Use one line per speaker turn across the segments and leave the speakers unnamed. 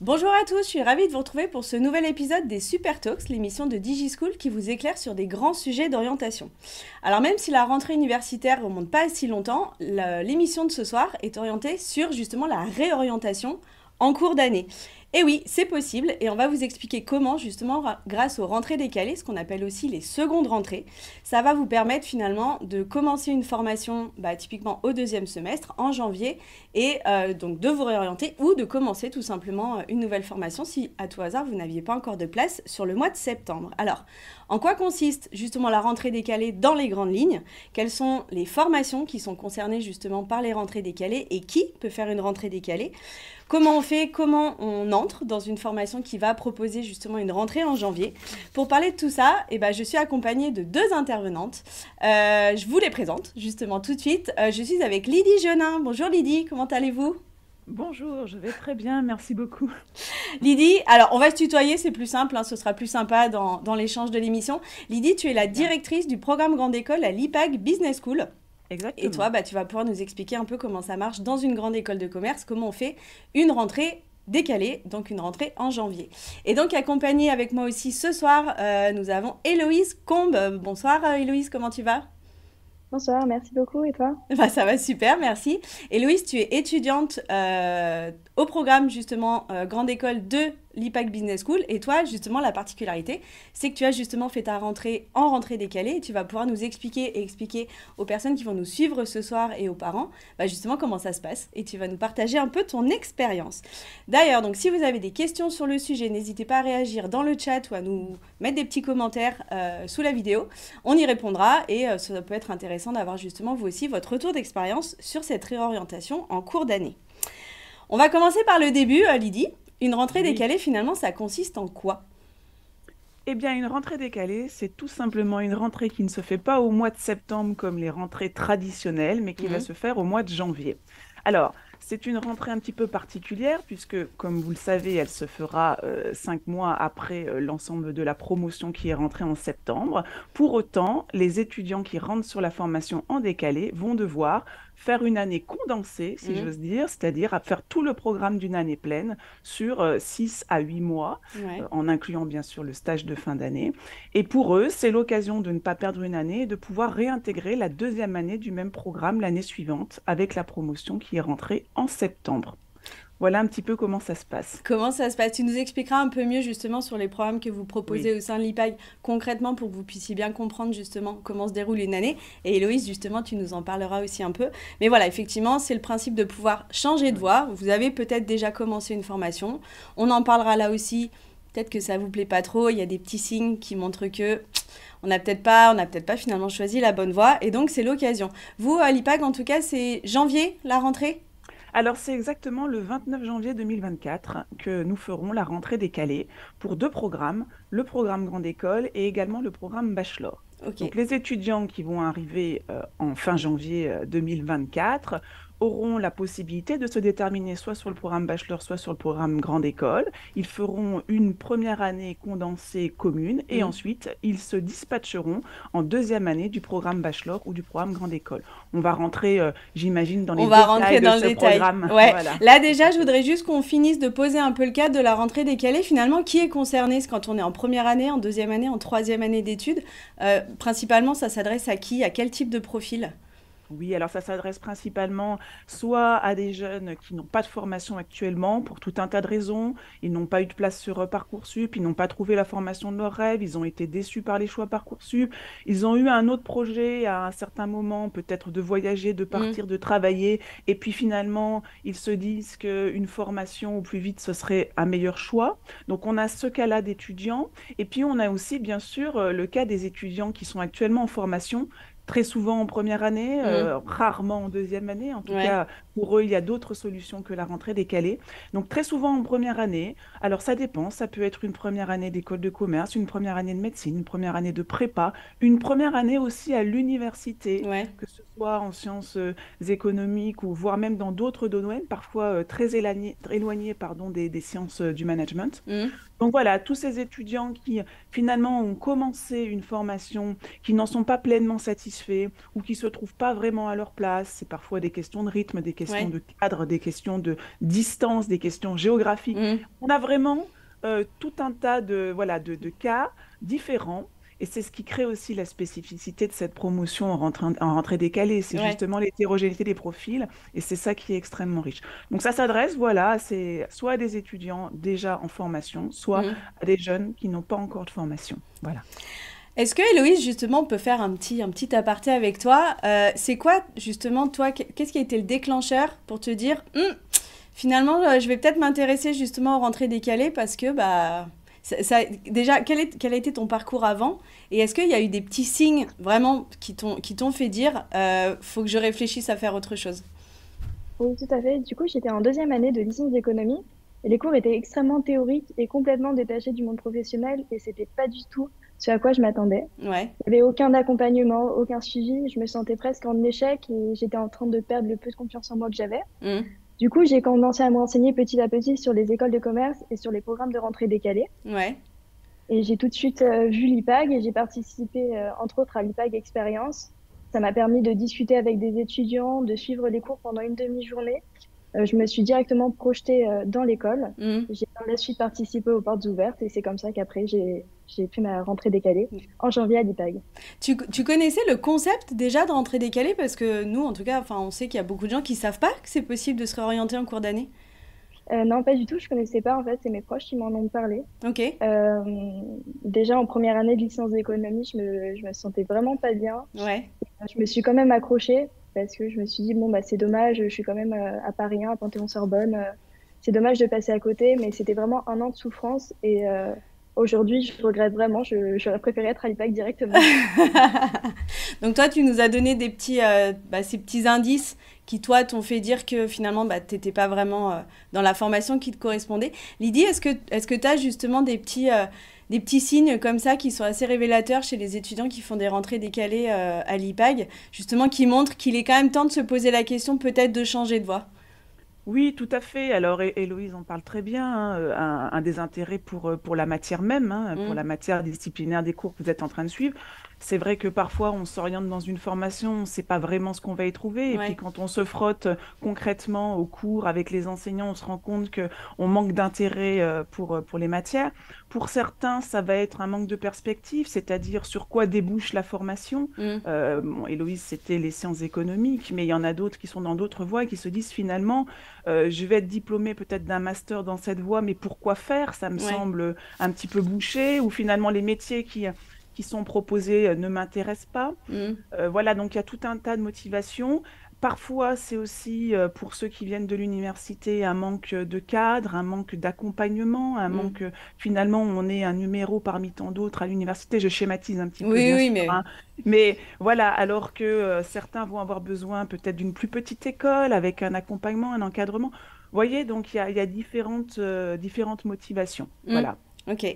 Bonjour à tous, je suis ravie de vous retrouver pour ce nouvel épisode des Super Talks, l'émission de DigiSchool qui vous éclaire sur des grands sujets d'orientation. Alors même si la rentrée universitaire remonte pas à si longtemps, l'émission de ce soir est orientée sur justement la réorientation en cours d'année. Et oui, c'est possible et on va vous expliquer comment justement grâce aux rentrées décalées, ce qu'on appelle aussi les secondes rentrées, ça va vous permettre finalement de commencer une formation typiquement au deuxième semestre en janvier et donc de vous réorienter ou de commencer tout simplement une nouvelle formation si à tout hasard vous n'aviez pas encore de place sur le mois de septembre. Alors, en quoi consiste justement la rentrée décalée dans les grandes lignes? Quelles sont les formations qui sont concernées justement par les rentrées décalées et qui peut faire une rentrée décalée? Comment on fait, comment on entre dans une formation qui va proposer justement une rentrée en janvier. Pour parler de tout ça, je suis accompagnée de deux intervenantes. Je vous les présente justement tout de suite. Je suis avec Lydie Genin. Bonjour Lydie, comment allez-vous?
Bonjour, je vais très bien, merci beaucoup.
Lydie, alors on va se tutoyer, c'est plus simple, ce sera plus sympa dans l'échange de l'émission. Lydie, tu es la
Très bien,
directrice du programme Grande École à l'IPAG Business School. Et toi,
exactement.
tu vas pouvoir nous expliquer un peu comment ça marche dans une grande école de commerce, comment on fait une rentrée décalée, donc une rentrée en janvier. Et donc accompagnée avec moi aussi ce soir, nous avons Héloïse Combe. Bonsoir Héloïse, comment tu vas?
Bonsoir, merci beaucoup. Et toi?
Ça va super, merci. Héloïse, tu es étudiante au programme justement Grande École de l'IPAC Business School. Et toi, justement, la particularité, c'est que tu as justement fait ta rentrée en rentrée décalée et tu vas pouvoir nous expliquer et expliquer aux personnes qui vont nous suivre ce soir et aux parents, justement comment ça se passe. Et tu vas nous partager un peu ton expérience. D'ailleurs, donc si vous avez des questions sur le sujet, n'hésitez pas à réagir dans le chat ou à nous mettre des petits commentaires sous la vidéo. On y répondra et ça peut être intéressant d'avoir justement vous aussi votre retour d'expérience sur cette réorientation en cours d'année. On va commencer par le début, Lydie. Une rentrée
Oui.
décalée, finalement, ça consiste en quoi?
Eh bien, une rentrée décalée, c'est tout simplement une rentrée qui ne se fait pas au mois de septembre comme les rentrées traditionnelles, mais qui va
Mhm.
se faire au mois de janvier. Alors, c'est une rentrée un petit peu particulière puisque, comme vous le savez, elle se fera 5 mois après l'ensemble de la promotion qui est rentrée en septembre. Pour autant, les étudiants qui rentrent sur la formation en décalé vont devoir faire une année condensée, si
Mhm.
j'ose dire, c'est-à-dire à faire tout le programme d'une année pleine sur 6 à 8 mois,
Ouais.
en incluant bien sûr le stage de fin d'année. Et pour eux, c'est l'occasion de ne pas perdre une année et de pouvoir réintégrer la deuxième année du même programme l'année suivante avec la promotion qui est rentrée en septembre. Voilà un petit peu comment ça se passe.
Comment ça se passe? Tu nous expliqueras un peu mieux justement sur les programmes que vous
Oui.
proposez au sein de l'IPAG concrètement pour que vous puissiez bien comprendre justement comment se déroule une année. Et Héloïse, justement, tu nous en parleras aussi un peu. Mais voilà, effectivement, c'est le principe de pouvoir changer de
Oui.
voie. Vous avez peut-être déjà commencé une formation. On en parlera là aussi. Peut-être que ça vous plaît pas trop. Il y a des petits signes qui montrent que on n'a peut-être pas finalement choisi la bonne voie. Et donc, c'est l'occasion. Vous, à l'IPAG, en tout cas, c'est janvier, la rentrée?
Alors, c'est exactement le 29 janvier 2024 que nous ferons la rentrée décalée pour deux programmes, le programme Grande École et également le programme Bachelor.
Ok.
Donc, les étudiants qui vont arriver en fin janvier 2024 auront la possibilité de se déterminer soit sur le programme Bachelor, soit sur le programme Grande École. Ils feront une première année condensée commune et
Mhm.
ensuite ils se dispatcheront en deuxième année du programme Bachelor ou du programme Grande École. On va rentrer, j'imagine, dans
On
les
va
détails
rentrer
de
dans le
ce
détail.
programme.
Ouais.
Voilà,
Là
tout
déjà,
à
je
fait.
voudrais juste qu'on finisse de poser un peu le cadre de la rentrée décalée. Finalement, qui est concerné quand on est en première année, en deuxième année, en troisième année d'études? Principalement, ça s'adresse à qui? À quel type de profil?
Oui, alors ça s'adresse principalement soit à des jeunes qui n'ont pas de formation actuellement pour tout un tas de raisons. Ils n'ont pas eu de place sur Parcoursup, ils n'ont pas trouvé la formation de leurs rêves, ils ont été déçus par les choix Parcoursup, ils ont eu un autre projet à un certain moment, peut-être de voyager, de
Mm.
partir, de travailler, et puis finalement, ils se disent qu'une formation au plus vite, ce serait un meilleur choix. Donc on a ce cas-là d'étudiants, et puis on a aussi bien sûr le cas des étudiants qui sont actuellement en formation très souvent en première année,
Mm.
rarement en deuxième année. En tout
Ouais.
cas, pour eux, il y a d'autres solutions que la rentrée décalée. Donc, très souvent en première année. Alors, ça dépend. Ça peut être une première année d'école de commerce, une première année de médecine, une première année de prépa, une première année aussi à l'université,
Ouais.
que ce soit en sciences économiques ou voire même dans d'autres domaines, parfois très éloignés, pardon, des sciences du management.
Mm.
Donc voilà, tous ces étudiants qui finalement ont commencé une formation, qui n'en sont pas pleinement satisfaits ou qui ne se trouvent pas vraiment à leur place, c'est parfois des questions de rythme, des questions
Ouais.
de cadre, des questions de distance, des questions géographiques.
Mm.
On a vraiment tout un tas de cas différents. Et c'est ce qui crée aussi la spécificité de cette promotion en rentrée décalée. C'est
Ouais.
justement l'hétérogénéité des profils et c'est ça qui est extrêmement riche. Donc ça s'adresse, voilà, c'est soit à des étudiants déjà en formation, soit
Mm.
à des jeunes qui n'ont pas encore de formation. Voilà.
Est-ce que Héloïse, justement, on peut faire un petit aparté avec toi? C'est quoi, justement, toi, qu'est-ce qui a été le déclencheur pour te dire, finalement, je vais peut-être m'intéresser justement aux rentrées décalées parce que, bah, déjà, quel a été ton parcours avant? Et est-ce qu'il y a eu des petits signes vraiment qui t'ont fait dire, faut que je réfléchisse à faire autre chose?
Oui, tout à fait. Du coup, j'étais en deuxième année de licence d'économie et les cours étaient extrêmement théoriques et complètement détachés du monde professionnel et c'était pas du tout ce à quoi je m'attendais.
Ouais.
Il n'y avait aucun accompagnement, aucun suivi. Je me sentais presque en échec et j'étais en train de perdre le peu de confiance en moi que j'avais.
Mm.
Du coup, j'ai commencé à me renseigner petit à petit sur les écoles de commerce et sur les programmes de rentrée décalée.
Ouais.
Et j'ai tout de suite vu l'IPAG et j'ai participé entre autres à l'IPAG Expérience. Ça m'a permis de discuter avec des étudiants, de suivre les cours pendant une demi-journée. Je me suis directement projetée dans l'école.
Mm.
J'ai par la suite participé aux portes ouvertes et c'est comme ça qu'après j'ai fait ma rentrée décalée en janvier à l'IPAG.
Tu connaissais le concept déjà de rentrée décalée? Parce que nous, en tout cas, enfin, on sait qu'il y a beaucoup de gens qui savent pas que c'est possible de se réorienter en cours d'année.
Non, pas du tout, je connaissais pas en fait, c'est mes proches qui m'en ont parlé.
Ok.
Euh, Déjà en première année de licence d'économie, je me sentais vraiment pas bien.
Ouais.
Je me suis quand même accrochée parce que je me suis dit, bon, bah, c'est dommage, je suis quand même à Paris 1, à Panthéon-Sorbonne. C'est dommage de passer à côté, mais c'était vraiment un an de souffrance. Et aujourd'hui, je regrette vraiment, j'aurais préféré être à l'IPAC directement.
Donc toi, tu nous as donné des ces petits indices qui, toi, t'ont fait dire que finalement, bah, t'étais pas vraiment dans la formation qui te correspondait. Lydie, est-ce que tu as justement des petits signes comme ça qui sont assez révélateurs chez les étudiants qui font des rentrées décalées à l'IPAG, justement qui montrent qu'il est quand même temps de se poser la question peut-être de changer de voie?
Oui, tout à fait. Alors, Héloïse en parle très bien, hein, un des intérêts pour la matière même, hein, pour
Mm.
la matière disciplinaire des cours que vous êtes en train de suivre. C'est vrai que parfois, on s'oriente dans une formation, on ne sait pas vraiment ce qu'on va y trouver. Et puis,
Ouais.
quand on se frotte concrètement au cours avec les enseignants, on se rend compte qu'on manque d'intérêt pour les matières. Pour certains, ça va être un manque de perspective, c'est-à-dire sur quoi débouche la formation.
Mm.
Bon, Héloïse, c'était les sciences économiques, mais il y en a d'autres qui sont dans d'autres voies et qui se disent finalement je vais être diplômée peut-être d'un master dans cette voie, mais pourquoi faire? Ça me
Ouais.
semble un petit peu bouché, ou finalement les métiers qui sont proposés ne m'intéressent pas.
Mm.
Voilà, donc il y a tout un tas de motivations. Parfois, c'est aussi pour ceux qui viennent de l'université un manque de cadre, un manque d'accompagnement, un
Mm.
manque, finalement, on est un numéro parmi tant d'autres à l'université. Je schématise un petit peu,
Oui,
bien
oui,
sûr,
mais...
hein. Mais voilà, alors que certains vont avoir besoin peut-être d'une plus petite école avec un accompagnement, un encadrement. Vous voyez, donc il y a différentes motivations.
Mm.
Voilà.
Ok.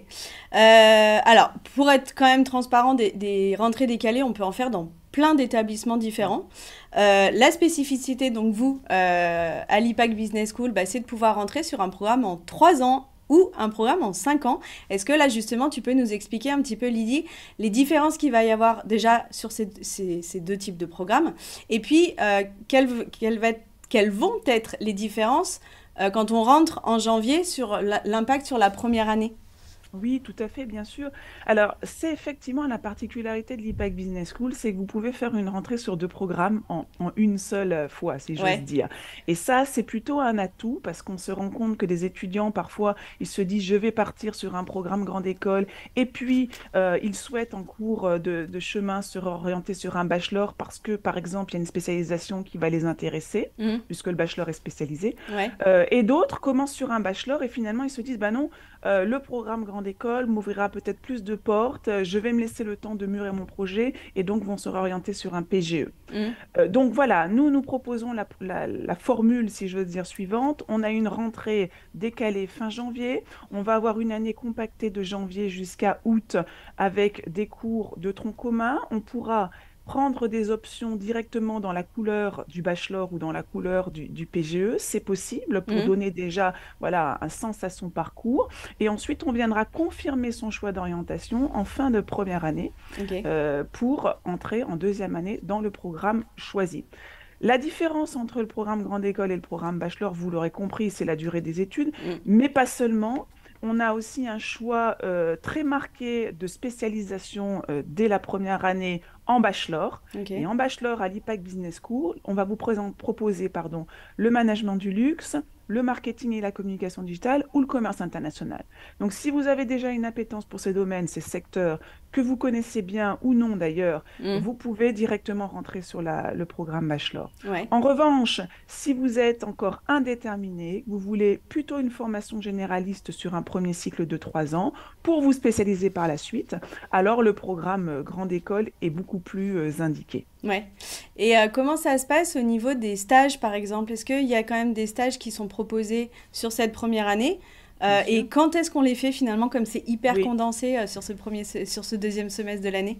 Alors, pour être quand même transparent, des rentrées décalées, on peut en faire dans plein d'établissements différents. La spécificité, donc vous, à l'IPAC Business School, bah, c'est de pouvoir rentrer sur un programme en 3 ans ou un programme en 5 ans. Est-ce que là, justement, tu peux nous expliquer un petit peu, Lydie, les différences qu'il va y avoir déjà sur ces deux types de programmes, et puis quelles vont être les différences quand on rentre en janvier sur l'impact sur la première année?
Oui, tout à fait, bien sûr. Alors, c'est effectivement la particularité de l'IPAC Business School, c'est que vous pouvez faire une rentrée sur deux programmes en une seule fois, si j'ose
Ouais.
dire. Et ça, c'est plutôt un atout parce qu'on se rend compte que des étudiants, parfois, ils se disent, je vais partir sur un programme grande école et puis ils souhaitent en cours de chemin se réorienter sur un bachelor parce que, par exemple, il y a une spécialisation qui va les intéresser,
Mmh.
puisque le bachelor est spécialisé.
Ouais.
Et d'autres commencent sur un bachelor et finalement, ils se disent, bah non, le programme grande école m'ouvrira peut-être plus de portes, je vais me laisser le temps de mûrir mon projet et donc vont se réorienter sur un PGE.
Mmh.
Donc voilà, nous proposons la formule, si je veux dire, suivante. On a une rentrée décalée fin janvier. On va avoir une année compactée de janvier jusqu'à août avec des cours de tronc commun. On pourra prendre des options directement dans la couleur du bachelor ou dans la couleur du PGE. C'est possible pour
Mmh.
donner déjà voilà, un sens à son parcours. Et ensuite, on viendra confirmer son choix d'orientation en fin de première année
Ok.
pour entrer en deuxième année dans le programme choisi. La différence entre le programme grande école et le programme bachelor, vous l'aurez compris, c'est la durée des études,
Mm.
mais pas seulement. On a aussi un choix très marqué de spécialisation dès la première année en bachelor.
Ok.
Et en bachelor à l'IPAC Business School, on va vous proposer le management du luxe, le marketing et la communication digitale ou le commerce international. Donc, si vous avez déjà une appétence pour ces domaines, ces secteurs que vous connaissez bien ou non d'ailleurs,
Mm.
vous pouvez directement rentrer sur le programme bachelor.
Ouais.
En revanche, si vous êtes encore indéterminé, vous voulez plutôt une formation généraliste sur un premier cycle de 3 ans pour vous spécialiser par la suite, alors le programme grande école est beaucoup plus indiqué.
Ouais. Et comment ça se passe au niveau des stages, par exemple? Est-ce qu'il y a quand même des stages qui sont proposés sur cette première année?
Bien sûr.
Et quand est-ce qu'on les fait finalement, comme c'est hyper
Oui.
condensé sur sur ce deuxième semestre de l'année?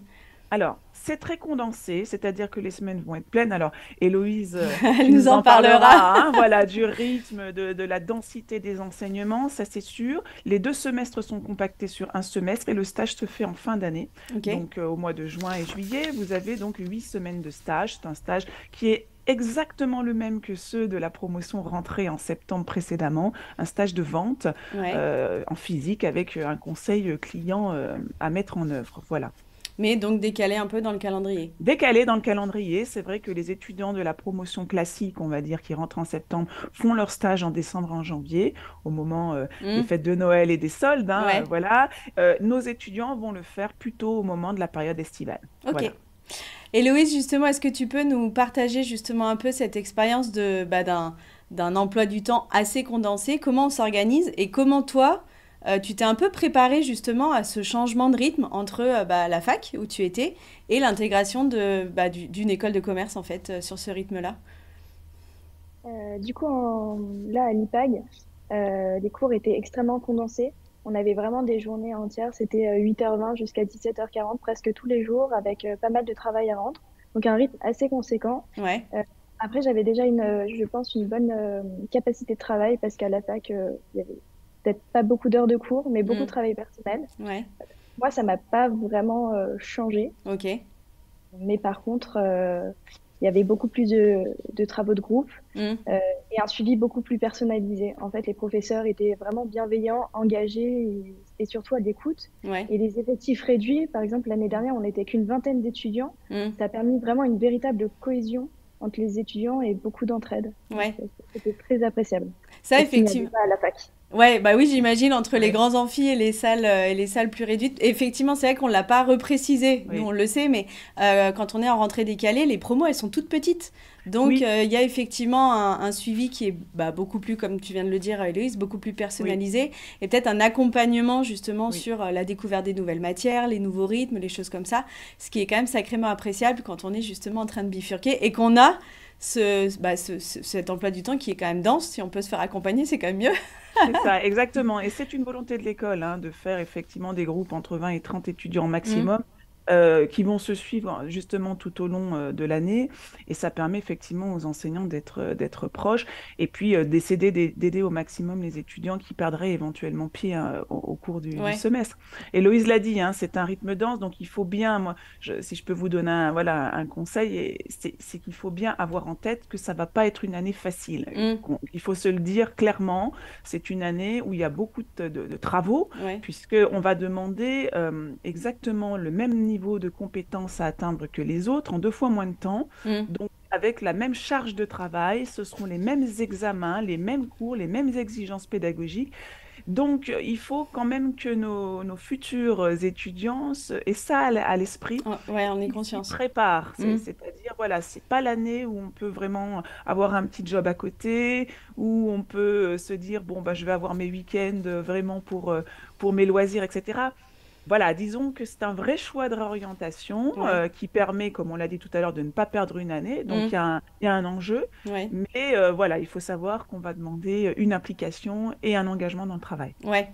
Alors, c'est très condensé, c'est-à-dire que les semaines vont être pleines. Alors, Héloïse,
Elle
tu
nous
nous
en
en
parlera.
parleras, hein, voilà, du rythme, de la densité des enseignements, ça c'est sûr. Les 2 semestres sont compactés sur un semestre et le stage se fait en fin d'année.
Ok.
Donc, au mois de juin et juillet, vous avez donc 8 semaines de stage. C'est un stage qui est exactement le même que ceux de la promotion rentrée en septembre précédemment, un stage de vente
Ouais.
en physique avec un conseil client à mettre en œuvre. Voilà.
Mais donc décalé un peu dans le calendrier.
Décalé dans le calendrier, c'est vrai que les étudiants de la promotion classique, on va dire, qui rentrent en septembre, font leur stage en décembre, en janvier, au moment des
Mm.
fêtes de Noël et des soldes, hein,
Ouais.
voilà. Nos étudiants vont le faire plutôt au moment de la période estivale.
Ok.
Voilà.
Héloïse, justement, est-ce que tu peux nous partager justement un peu cette expérience d'un emploi du temps assez condensé? Comment on s'organise et comment toi, tu t'es un peu préparé justement à ce changement de rythme entre la fac où tu étais et l'intégration d'une école de commerce en fait sur ce rythme-là?
Du coup, là, à l'IPAG, les cours étaient extrêmement condensés. On avait vraiment des journées entières. C'était 8h20 jusqu'à 17h40 presque tous les jours avec pas mal de travail à rendre. Donc, un rythme assez conséquent.
Ouais,
Euh, Après, j'avais déjà je pense, une bonne capacité de travail parce qu'à la fac, il y avait peut-être pas beaucoup d'heures de cours, mais beaucoup de
mm,
travail personnel.
ouais,
Moi, ça m'a pas vraiment changé.
ok,
Mais par contre, il y avait beaucoup plus de travaux de groupe
mm,
euh, et un suivi beaucoup plus personnalisé. En fait, les professeurs étaient vraiment bienveillants, engagés et surtout à l'écoute.
ouais,
Et les effectifs réduits, par exemple, l'année dernière, on n'était qu'une vingtaine d'étudiants.
mm,
Ça a permis vraiment une véritable cohésion entre les étudiants et beaucoup d'entraide. Donc,
ouais.
c'était très appréciable.
Ça,
Et ce qu'il n'y avait
effectivement.
pas à la fac.
Ouais, bah oui, j'imagine entre les
Oui.
grands amphis et les salles plus réduites. Effectivement, c'est vrai qu'on l'a pas reprécisé. Nous,
Oui.
on le sait, mais quand on est en rentrée décalée, les promos, elles sont toutes petites. Donc,
Oui.
il y a effectivement un suivi qui est beaucoup plus, comme tu viens de le dire, Héloïse, beaucoup plus
Oui.
personnalisé et peut-être un accompagnement justement
Oui.
sur la découverte des nouvelles matières, les nouveaux rythmes, les choses comme ça. Ce qui est quand même sacrément appréciable quand on est justement en train de bifurquer et qu'on a cet emploi du temps qui est quand même dense. Si on peut se faire accompagner, c'est quand même mieux.
C'est ça, exactement. Et c'est une volonté de l'école hein, de faire effectivement des groupes entre 20 et 30 étudiants
Mm.
maximum qui vont se suivre justement tout au long de l'année. Et ça permet effectivement aux enseignants d'être proches et puis d'aider au maximum les étudiants qui perdraient éventuellement pied au cours du
Ouais,
semestre. Et Loïse l'a dit, hein, c'est un rythme dense, donc il faut bien, moi, si je peux vous donner voilà, un conseil, c'est qu'il faut bien avoir en tête que ça ne va pas être une année facile.
mm,
Il faut se le dire clairement, c'est une année où il y a beaucoup de travaux,
ouais,
puisqu'on va demander exactement le même niveau de compétences à atteindre que les autres en 2 fois moins de temps.
mm,
Donc, avec la même charge de travail, ce seront les mêmes examens, les mêmes cours, les mêmes exigences pédagogiques. Donc, il faut quand même que nos futurs étudiants aient ça à l'esprit
ouais, on est
qui s'y
conscience.
prépare.
Mm.
C'est-à-dire, voilà, c'est pas l'année où on peut vraiment avoir un petit job à côté, où on peut se dire, bon, bah, je vais avoir mes week-ends vraiment pour mes loisirs, etc. Voilà, disons que c'est un vrai choix de réorientation
Ouais,
qui permet, comme on l'a dit tout à l'heure, de ne pas perdre une année. Donc,
mm,
il y a un enjeu,
ouais,
mais voilà, il faut savoir qu'on va demander une implication et un engagement dans le travail.
ouais.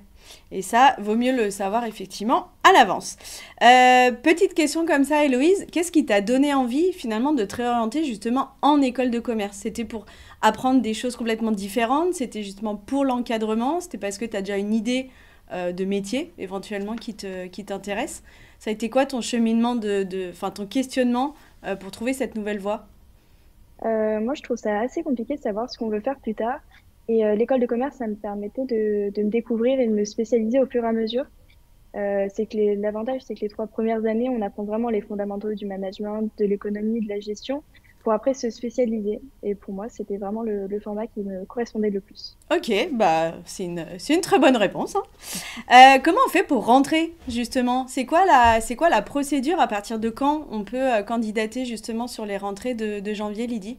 Et ça, vaut mieux le savoir effectivement à l'avance. Petite question comme ça, Héloïse, qu'est-ce qui t'a donné envie finalement de te réorienter justement en école de commerce? C'était pour apprendre des choses complètement différentes? C'était justement pour l'encadrement? C'était parce que tu as déjà une idée de métier éventuellement qui t'intéresse? Ça a été quoi ton cheminement enfin ton questionnement pour trouver cette nouvelle voie?
Moi, je trouve ça assez compliqué de savoir ce qu'on veut faire plus tard. Et l'école de commerce, ça me permettait de me découvrir et de me spécialiser au fur et à mesure. L'avantage, c'est que les 3 premières années, on apprend vraiment les fondamentaux du management, de l'économie, de la gestion, pour après se spécialiser. Et pour moi, c'était vraiment le format qui me correspondait le plus.
Ok, bah c'est une très bonne réponse, hein. Comment on fait pour rentrer justement? C'est quoi la procédure? À partir de quand on peut candidater justement sur les rentrées de janvier, Lydie?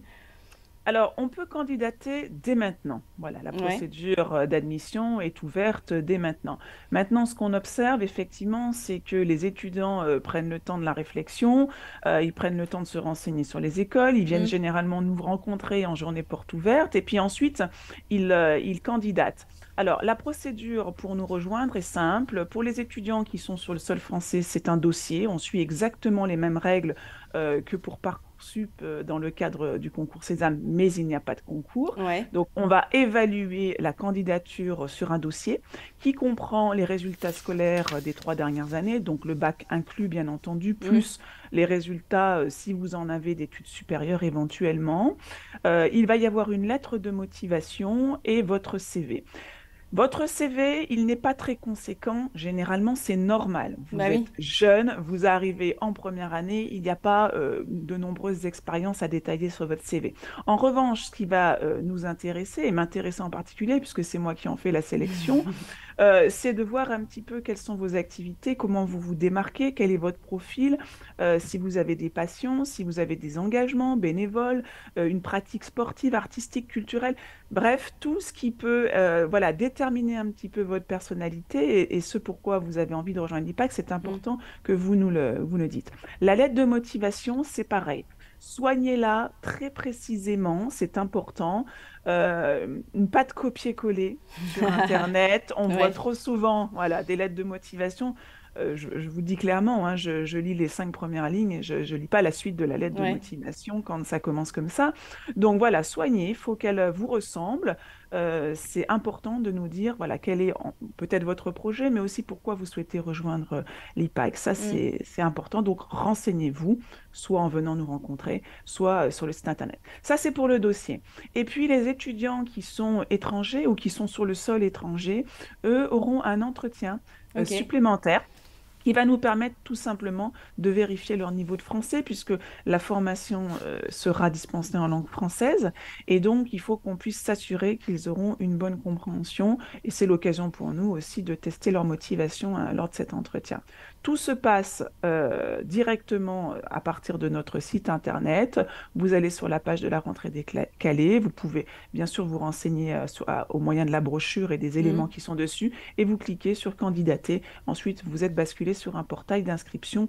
Alors, on peut candidater dès maintenant. Voilà, la
Ouais.
procédure d'admission est ouverte dès maintenant. Maintenant, ce qu'on observe effectivement, c'est que les étudiants prennent le temps de la réflexion, ils prennent le temps de se renseigner sur les écoles, ils viennent
Mm.
généralement nous rencontrer en journée porte ouverte, et puis ensuite, ils candidatent. Alors, la procédure pour nous rejoindre est simple. Pour les étudiants qui sont sur le sol français, c'est un dossier. On suit exactement les mêmes règles que pour Parcoursup dans le cadre du concours Sésame, mais il n'y a pas de concours.
Ouais.
Donc, on va évaluer la candidature sur un dossier qui comprend les résultats scolaires des 3 dernières années, donc le bac inclus, bien entendu,
Mm.
plus les résultats, si vous en avez d'études supérieures éventuellement. Il va y avoir une lettre de motivation et votre CV. Votre CV, il n'est pas très conséquent. Généralement, c'est normal.
Bah
Vous êtes
oui.
jeune, vous arrivez en première année, il n'y a pas de nombreuses expériences à détailler sur votre CV. En revanche, ce qui va nous intéresser, et m'intéresser en particulier, puisque c'est moi qui en fais la sélection, c'est de voir un petit peu quelles sont vos activités, comment vous vous démarquez, quel est votre profil, si vous avez des passions, si vous avez des engagements bénévoles, une pratique sportive, artistique, culturelle. Bref, tout ce qui peut voilà, déterminer un petit peu votre personnalité et ce pourquoi vous avez envie de rejoindre l'IPAC, c'est
Mm.
important que vous le dites. La lettre de motivation, c'est pareil. Soignez-la très précisément, c'est important. Pas de copier-coller sur Internet. On voit
Ouais.
trop souvent voilà, des lettres de motivation. Je vous dis clairement, hein, je lis les 5 premières lignes et je ne lis pas la suite de la lettre de
Ouais.
motivation quand ça commence comme ça. Donc voilà, soignez, il faut qu'elle vous ressemble. C'est important de nous dire voilà, quel est peut-être votre projet, mais aussi pourquoi vous souhaitez rejoindre l'IPAC. Ça,
Mm.
c'est important. Donc renseignez-vous, soit en venant nous rencontrer, soit sur le site Internet. Ça, c'est pour le dossier. Et puis les étudiants qui sont étrangers ou qui sont sur le sol étranger, eux auront un entretien
Ok.
supplémentaire qui va nous permettre tout simplement de vérifier leur niveau de français, puisque la formation sera dispensée en langue française, et donc il faut qu'on puisse s'assurer qu'ils auront une bonne compréhension, et c'est l'occasion pour nous aussi de tester leur motivation lors de cet entretien. Tout se passe directement à partir de notre site internet. Vous allez sur la page de la rentrée des Calais, vous pouvez bien sûr vous renseigner au moyen de la brochure et des
Mm.
éléments qui sont dessus, et vous cliquez sur candidater. Ensuite, vous êtes basculé sur un portail d'inscription,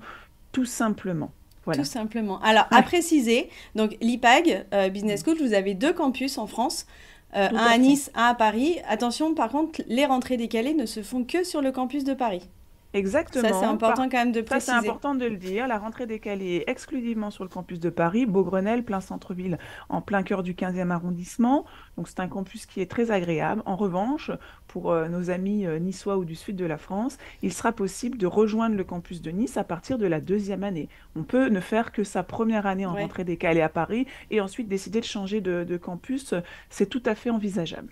tout simplement.
Tout
Voilà.
simplement. Alors, à
Oui,
préciser, donc l'IPAG Business School, vous avez deux campus en France,
tout
un
à
à
fait.
Nice, un à Paris. Attention, par contre, les rentrées décalées ne se font que sur le campus de Paris. Ça, c'est
Exactement.
important quand même de
Ça, c'est
préciser.
important de le dire. La rentrée décalée est exclusivement sur le campus de Paris, Beaugrenelle, plein centre-ville, en plein cœur du 15e arrondissement. Donc, c'est un campus qui est très agréable. En revanche, pour nos amis niçois ou du sud de la France, il sera possible de rejoindre le campus de Nice à partir de la deuxième année. On peut ne faire que sa première année en
Ouais.
rentrée décalée à Paris et ensuite décider de changer de campus. C'est tout à fait envisageable.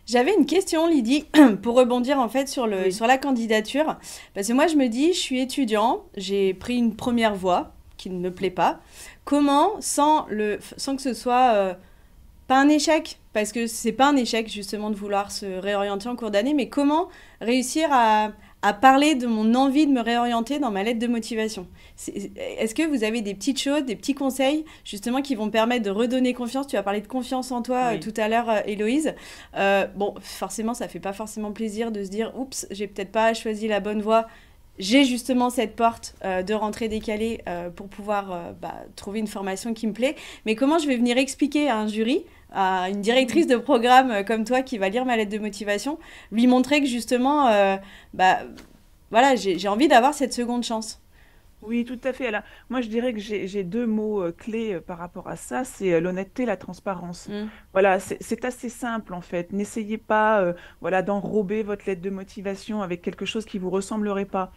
J'avais une question, Lydie, pour rebondir en fait
Oui.
sur la candidature. Parce que moi, je me dis, je suis étudiant, j'ai pris une première voie qui ne me plaît pas. Comment, sans que ce soit pas un échec, parce que c'est pas un échec justement de vouloir se réorienter en cours d'année, mais comment réussir à parler de mon envie de me réorienter dans ma lettre de motivation? Est-ce que vous avez des petites choses, des petits conseils justement qui vont permettre de redonner confiance? Tu as parlé de confiance en toi
Oui.
tout à l'heure, Héloïse. Bon, forcément, ça fait pas forcément plaisir de se dire, oups, j'ai peut-être pas choisi la bonne voie. J'ai justement cette porte de rentrée décalée pour pouvoir trouver une formation qui me plaît. Mais comment je vais venir expliquer à un jury, à une directrice
Mhm.
de programme comme toi qui va lire ma lettre de motivation, lui montrer que justement, bah, voilà, j'ai envie d'avoir cette seconde chance.
Oui, tout à fait. Alors, moi, je dirais que j'ai deux mots clés par rapport à ça, c'est l'honnêteté, la transparence.
Mm.
Voilà, c'est assez simple en fait. N'essayez pas, voilà, d'enrober votre lettre de motivation avec quelque chose qui vous ressemblerait pas.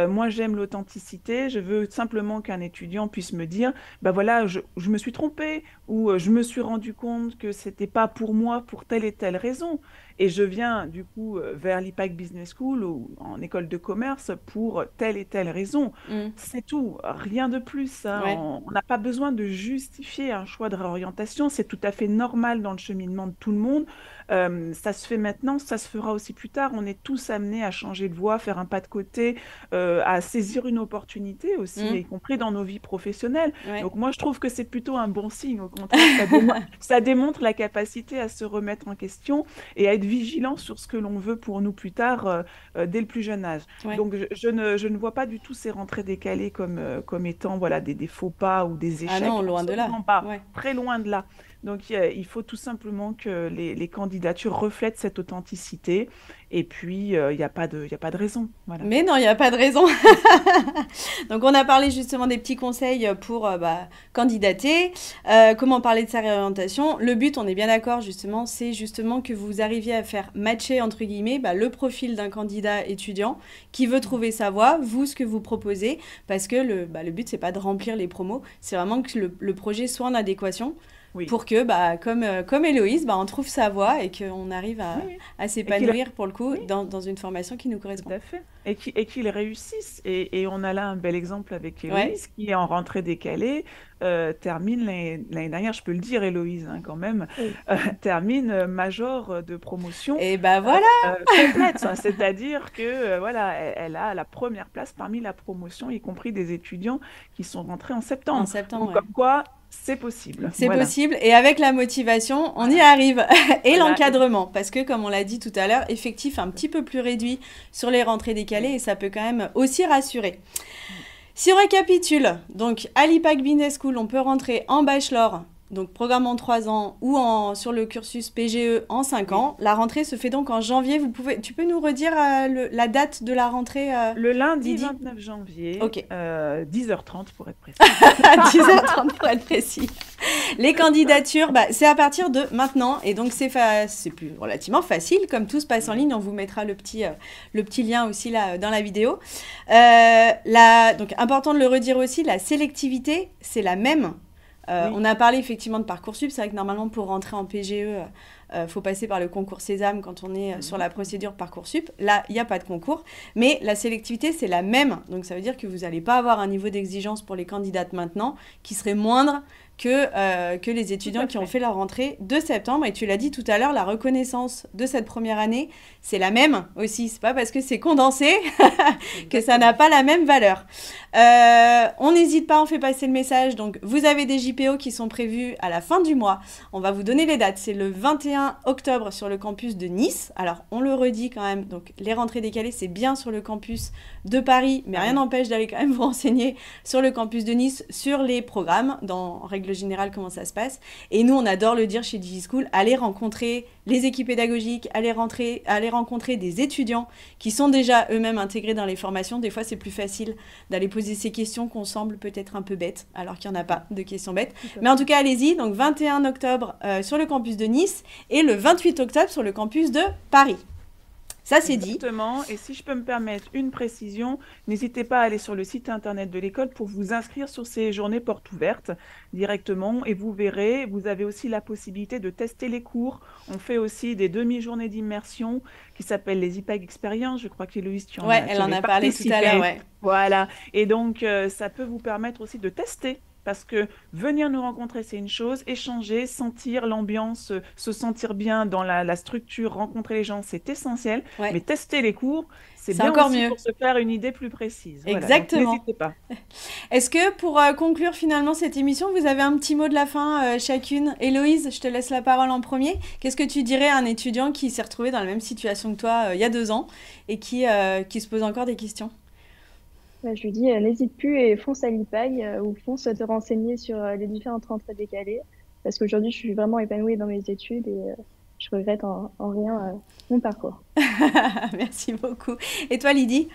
Moi, j'aime l'authenticité. Je veux simplement qu'un étudiant puisse me dire, bah voilà, je me suis trompé ou je me suis rendu compte que c'était pas pour moi pour telle et telle raison. Et je viens du coup vers l'IPAC Business School ou en école de commerce pour telle et telle raison.
Mm.
C'est tout, rien de plus, hein.
Ouais.
On n'a pas besoin de justifier un choix de réorientation. C'est tout à fait normal dans le cheminement de tout le monde. Ça se fait maintenant, ça se fera aussi plus tard. On est tous amenés à changer de voie, faire un pas de côté, à saisir une opportunité aussi,
Mm.
y compris dans nos vies professionnelles.
Ouais.
Donc moi, je trouve que c'est plutôt un bon signe. Au contraire, ça démontre la capacité à se remettre en question et à être vigilant sur ce que l'on veut pour nous plus tard, dès le plus jeune âge.
Ouais.
Donc, je ne vois pas du tout ces rentrées décalées comme étant voilà, des faux pas ou des
Ah
échecs.
non, loin de là.
Absolument pas.
Ouais.
Très loin de là. Donc, il faut tout simplement que les candidatures reflètent cette authenticité. Et puis, il y a pas de raison. Voilà.
Mais non, il n'y a pas de raison. Donc, on a parlé justement des petits conseils pour candidater, comment parler de sa réorientation. Le but, on est bien d'accord, justement, c'est justement que vous arriviez à faire matcher, entre guillemets, le profil d'un candidat étudiant qui veut trouver sa voie, vous, ce que vous proposez, parce que le but, c'est pas de remplir les promos, c'est vraiment que le projet soit en adéquation
Oui.
pour que, comme Héloïse, on trouve sa voie et qu'on arrive
Oui.
à
Et
s'épanouir, pour le coup,
oui.
dans une formation qui nous
Tout
correspond.
à fait. Et qu'ils réussissent. Et on a là un bel exemple avec
Ouais.
Héloïse qui, en rentrée décalée, termine l'année dernière, je peux le dire, Héloïse, hein, quand même,
Oui.
termine major de promotion
Et voilà,
complète. Hein. C'est-à-dire que voilà, elle a la première place parmi la promotion, y compris des étudiants qui sont rentrés en
en
septembre.
septembre,
Donc,
ouais.
comme quoi, c'est possible.
C'est
Voilà.
possible et avec la motivation, on y
Voilà.
arrive. Et
Voilà.
l'encadrement, parce que comme on l'a dit tout à l'heure, effectif un petit peu plus réduit sur les rentrées décalées et ça peut quand même aussi rassurer. Si on récapitule, donc à l'IPAC Business School, on peut rentrer en bachelor, donc programme en 3 ans, ou sur le cursus PGE en 5 ans. La rentrée se fait donc en janvier. Tu peux nous redire la date de la rentrée
Le lundi
Lydie
29 janvier,
Ok.
10h30 pour être précis.
À 10h30 pour être précis. Les candidatures, c'est à partir de maintenant et donc c'est plus relativement facile. Comme tout se passe en ligne, on vous mettra le petit lien aussi là dans la vidéo. Donc important de le redire aussi, la sélectivité, c'est la même.
Oui.
On a parlé effectivement de Parcoursup. C'est vrai que normalement pour rentrer en PGE, faut passer par le concours Sésame quand on est sur la procédure Parcoursup. Là, il n'y a pas de concours, mais la sélectivité, c'est la même. Donc ça veut dire que vous n'allez pas avoir un niveau d'exigence pour les candidates maintenant qui serait moindre que les étudiants qui ont fait leur rentrée de septembre. Et tu l'as dit tout à l'heure, la reconnaissance de cette première année, c'est la même aussi. C'est pas parce que c'est condensé que ça n'a pas la même valeur. On n'hésite pas, on fait passer le message. Donc, vous avez des JPO qui sont prévus à la fin du mois. On va vous donner les dates. C'est le 21 octobre sur le campus de Nice. Alors, on le redit quand même. Donc, les rentrées décalées, c'est bien sur le campus de Paris, mais rien n'empêche d'aller quand même vous renseigner sur le campus de Nice, sur les programmes, en règle générale, comment ça se passe. Et nous, on adore le dire chez DigiSchool, aller rencontrer les équipes pédagogiques, aller rencontrer des étudiants qui sont déjà eux-mêmes intégrés dans les formations. Des fois, c'est plus facile d'aller poser ces questions qu'on semble peut-être un peu bêtes, alors qu'il n'y en a pas de questions bêtes. Mais en tout cas, allez-y. Donc, 21 octobre sur le campus de Nice et le 28 octobre sur le campus de Paris. Ça, c'est dit.
Exactement. Et si je peux me permettre une précision, n'hésitez pas à aller sur le site internet de l'école pour vous inscrire sur ces journées portes ouvertes directement. Et vous verrez, vous avez aussi la possibilité de tester les cours. On fait aussi des demi-journées d'immersion qui s'appellent les IPAC Experience. Je crois qu'Héloïse, tu
elle en a parlé tout à l'heure. Ouais.
Voilà. Et donc, ça peut vous permettre aussi de tester. Parce que venir nous rencontrer, c'est une chose, échanger, sentir l'ambiance, se sentir bien dans la structure, rencontrer les gens, c'est essentiel.
Ouais.
Mais tester les cours, c'est bien
encore
aussi
mieux
pour se faire une idée plus précise. Voilà.
Exactement.
Donc, n'hésitez pas.
Est-ce que pour conclure finalement cette émission, vous avez un petit mot de la fin chacune? Héloïse, je te laisse la parole en premier. Qu'est-ce que tu dirais à un étudiant qui s'est retrouvé dans la même situation que toi il y a 2 ans et qui se pose encore des questions?
Je lui dis, n'hésite plus et fonce à l'IPAG ou fonce te renseigner sur les différentes rentrées décalées. Parce qu'aujourd'hui, je suis vraiment épanouie dans mes études et je regrette en rien mon parcours.
Merci beaucoup. Et toi, Lydie?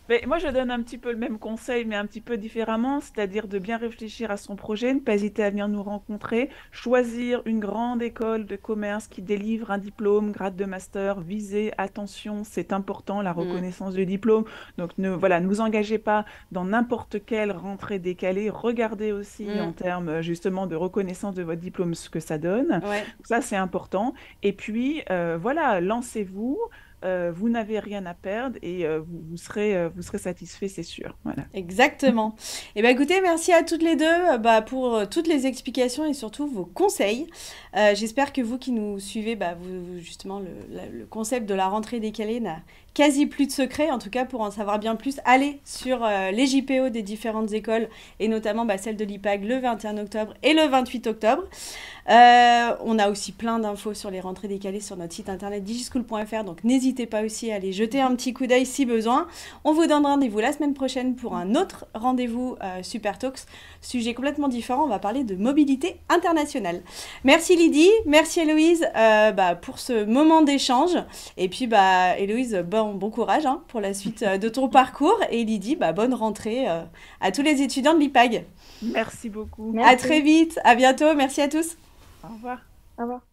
Mais moi, je donne un petit peu le même conseil, mais un petit peu différemment, c'est-à-dire de bien réfléchir à son projet, ne pas hésiter à venir nous rencontrer, choisir une grande école de commerce qui délivre un diplôme, grade de master, visez, attention, c'est important, la
Mm.
reconnaissance du diplôme. Donc, voilà, ne vous engagez pas dans n'importe quelle rentrée décalée. Regardez aussi en
Mm.
termes justement de reconnaissance de votre diplôme ce que ça donne.
Ouais.
Ça, c'est important. Et puis, voilà, lancez-vous. Vous n'avez rien à perdre et vous serez satisfait, c'est sûr. Voilà.
Exactement. Et ben écoutez, merci à toutes les deux pour toutes les explications et surtout vos conseils. J'espère que vous qui nous suivez, justement, le concept de la rentrée décalée n'a quasi plus de secret. En tout cas, pour en savoir bien plus, allez sur les JPO des différentes écoles et notamment celle de l'IPAG le 21 octobre et le 28 octobre. On a aussi plein d'infos sur les rentrées décalées sur notre site internet digischool.fr, donc n'hésitez pas aussi à aller jeter un petit coup d'œil si besoin. On vous donne rendez-vous la semaine prochaine pour un autre rendez-vous Super Talks, sujet complètement différent, on va parler de mobilité internationale. Merci Lydie, merci Héloïse pour ce moment d'échange, et puis Héloïse, bon courage pour la suite de ton parcours, et Lydie, bonne rentrée à tous les étudiants de l'IPAG.
Merci beaucoup.
Merci.
À très vite, à bientôt, merci à tous.
Au revoir.
Au revoir.